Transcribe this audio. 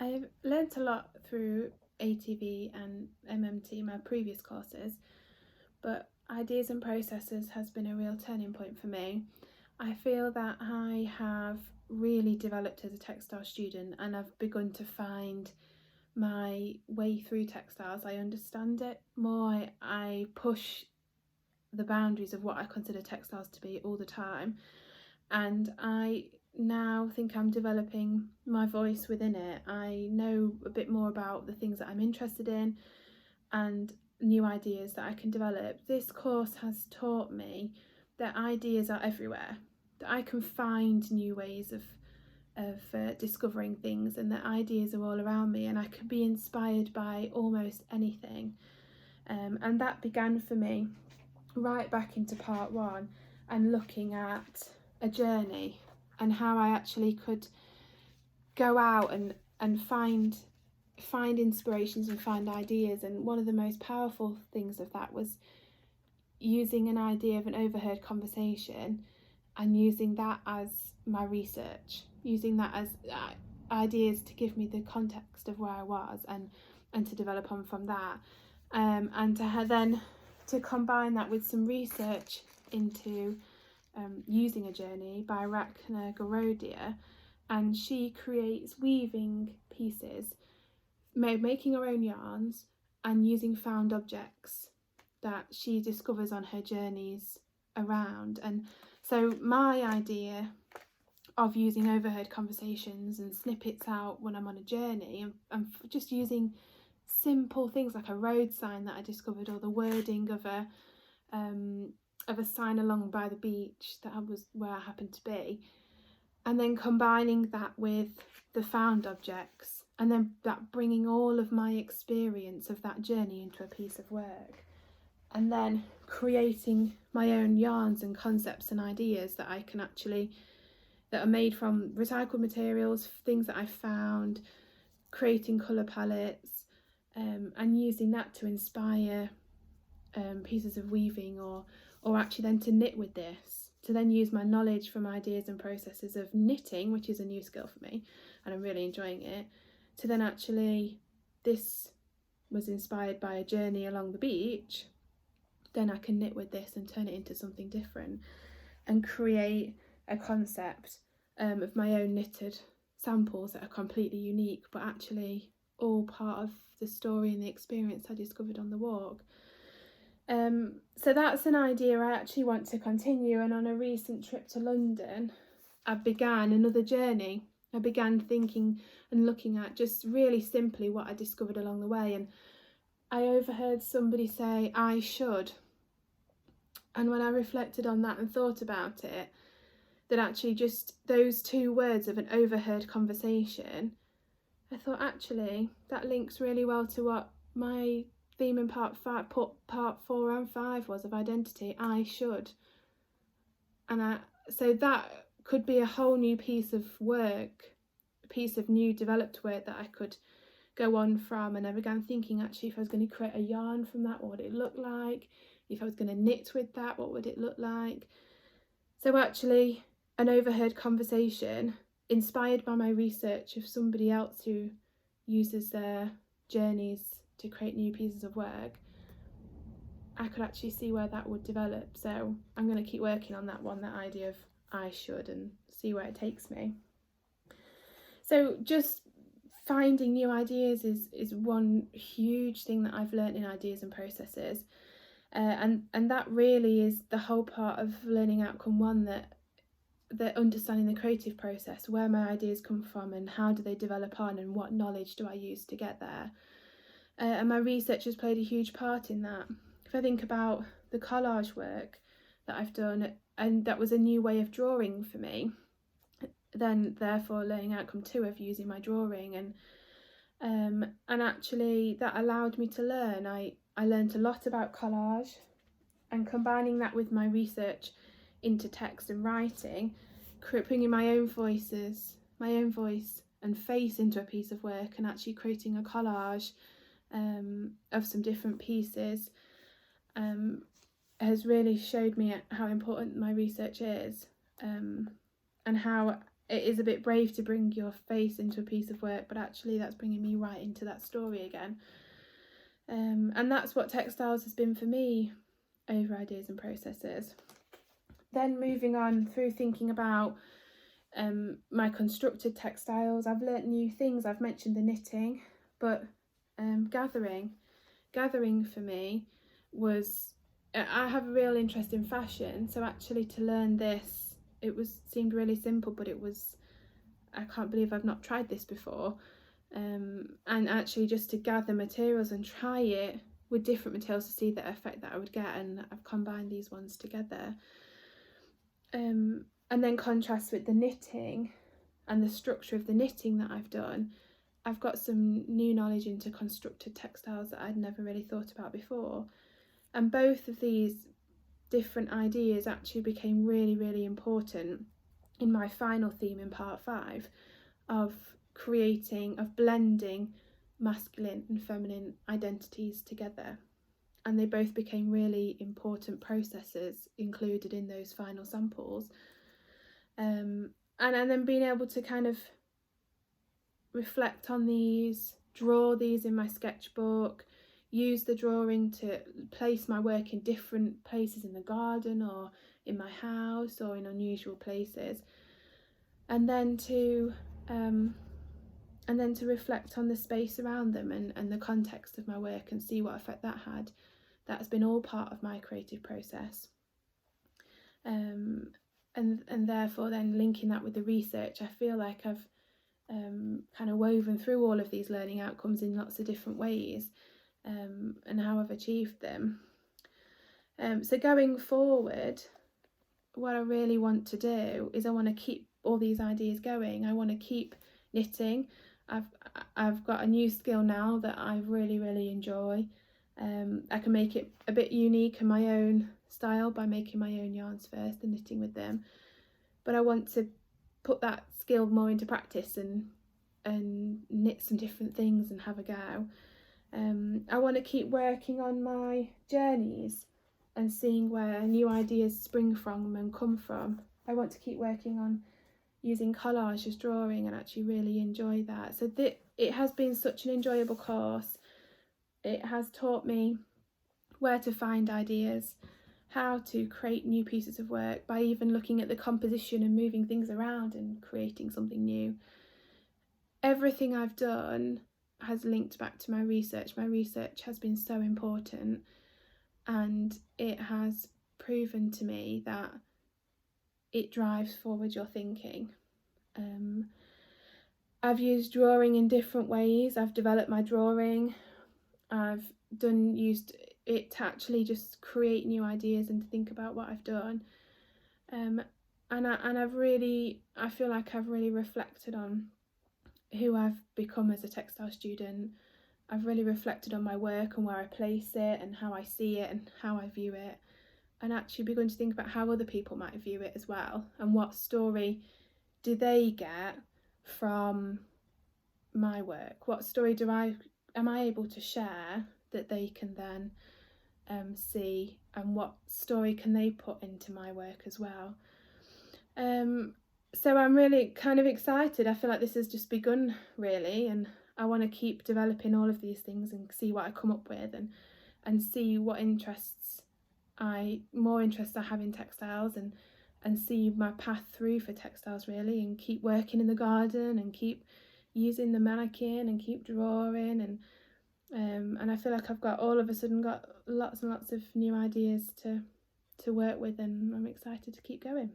I've learnt a lot through ATV and MMT, my previous courses, but ideas and processes has been a real turning point for me. I feel that I have really developed as a textile student and I've begun to find my way through textiles. I understand it more. I push the boundaries of what I consider textiles to be all the time, and I now think I'm developing my voice within it. I know a bit more about the things that I'm interested in and new ideas that I can develop. This course has taught me that ideas are everywhere, that I can find new ways of discovering things, and that ideas are all around me and I can be inspired by almost anything. And that began for me right back into part one and looking at a journey and how I actually could go out and find inspirations and find ideas. And one of the most powerful things of that was using an idea of an overheard conversation and using that as my research, using that as ideas to give me the context of where I was and to develop on from that, and then to combine that with some research into using a journey by Rachna Gorodia, and she creates weaving pieces, making her own yarns and using found objects that she discovers on her journeys around. And so my idea of using overheard conversations and snippets out when I'm on a journey and just using simple things like a road sign that I discovered, or the wording of a sign along by the beach that was where I happened to be, and then combining that with the found objects, and then that bringing all of my experience of that journey into a piece of work, and then creating my own yarns and concepts and ideas that I can actually, that are made from recycled materials, things that I found, creating colour palettes, and using that to inspire pieces of weaving, or actually then to knit with this, to then use my knowledge from ideas and processes of knitting, which is a new skill for me and I'm really enjoying it, to then actually, this was inspired by a journey along the beach, then I can knit with this and turn it into something different and create a concept of my own knitted samples that are completely unique but actually all part of the story and the experience I discovered on the walk. So that's an idea I actually want to continue, and on a recent trip to London I began another journey. I began thinking and looking at just really simply what I discovered along the way, and I overheard somebody say I should, and when I reflected on that and thought about it, that actually just those two words of an overheard conversation, I thought actually that links really well to what my theme in part 4 and 5 was of identity. I should. And so that could be a whole new piece of work, a piece of new developed work that I could go on from. And I began thinking, actually, if I was going to create a yarn from that, what would it look like? If I was going to knit with that, what would it look like? So actually, an overheard conversation inspired by my research of somebody else who uses their journeys to create new pieces of work, I could actually see where that would develop. So I'm going to keep working on that one, that idea of I should, and see where it takes me. So just finding new ideas is one huge thing that I've learned in ideas and processes, and that really is the whole part of learning outcome one, that understanding the creative process, where my ideas come from and how do they develop on, and what knowledge do I use to get there. And my research has played a huge part in that. If I think about the collage work that I've done, and that was a new way of drawing for me, then therefore learning outcome 2 of using my drawing, and actually that allowed me to learn. I learned a lot about collage, and combining that with my research into text and writing, bringing my own voice and face into a piece of work, and actually creating a collage of some different pieces, has really showed me how important my research is, and how it is a bit brave to bring your face into a piece of work, but actually that's bringing me right into that story again. And that's what textiles has been for me over Ideas and Processes. Then moving on through thinking about my constructed textiles, I've learnt new things. I've mentioned the knitting, but gathering for me was, I have a real interest in fashion, so actually to learn this, seemed really simple, but I can't believe I've not tried this before. And actually just to gather materials and try it with different materials to see the effect that I would get, and I've combined these ones together. And then contrast with the knitting and the structure of the knitting that I've done, I've got some new knowledge into constructed textiles that I'd never really thought about before. And both of these different ideas actually became really, really important in my final theme in part 5 of blending masculine and feminine identities together. And they both became really important processes included in those final samples. And then being able to kind of reflect on these, draw these in my sketchbook, use the drawing to place my work in different places in the garden or in my house or in unusual places, and then to reflect on the space around them and the context of my work and see what effect that had. That's been all part of my creative process. And therefore then linking that with the research, I feel like I've kind of woven through all of these learning outcomes in lots of different ways, and how I've achieved them. So going forward, what I really want to do is I want to keep all these ideas going. I want to keep knitting. I've got a new skill now that I really, really enjoy. I can make it a bit unique in my own style by making my own yarns first and knitting with them. But I want to put that skill more into practice and knit some different things and have a go. I want to keep working on my journeys and seeing where new ideas spring from and come from. I want to keep working on using collage as drawing and actually really enjoy that. So it has been such an enjoyable course. It has taught me where to find ideas, how to create new pieces of work by even looking at the composition and moving things around and creating something new. Everything I've done has linked back to my research. My research has been so important, and it has proven to me that it drives forward your thinking. I've used drawing in different ways. I've developed my drawing. I've used it to actually just create new ideas and to think about what I've done. And I feel like I've really reflected on who I've become as a textile student. I've really reflected on my work and where I place it and how I see it and how I view it, and actually begun to think about how other people might view it as well, and what story do they get from my work? What story am I able to share that they can then see, and what story can they put into my work as well? So I'm really kind of excited. I feel like this has just begun really, and I want to keep developing all of these things and see what I come up with, and see what more interests I have in textiles, and see my path through for textiles really, and keep working in the garden and keep using the mannequin and keep drawing, and I feel like I've all of a sudden got lots and lots of new ideas to work with, and I'm excited to keep going.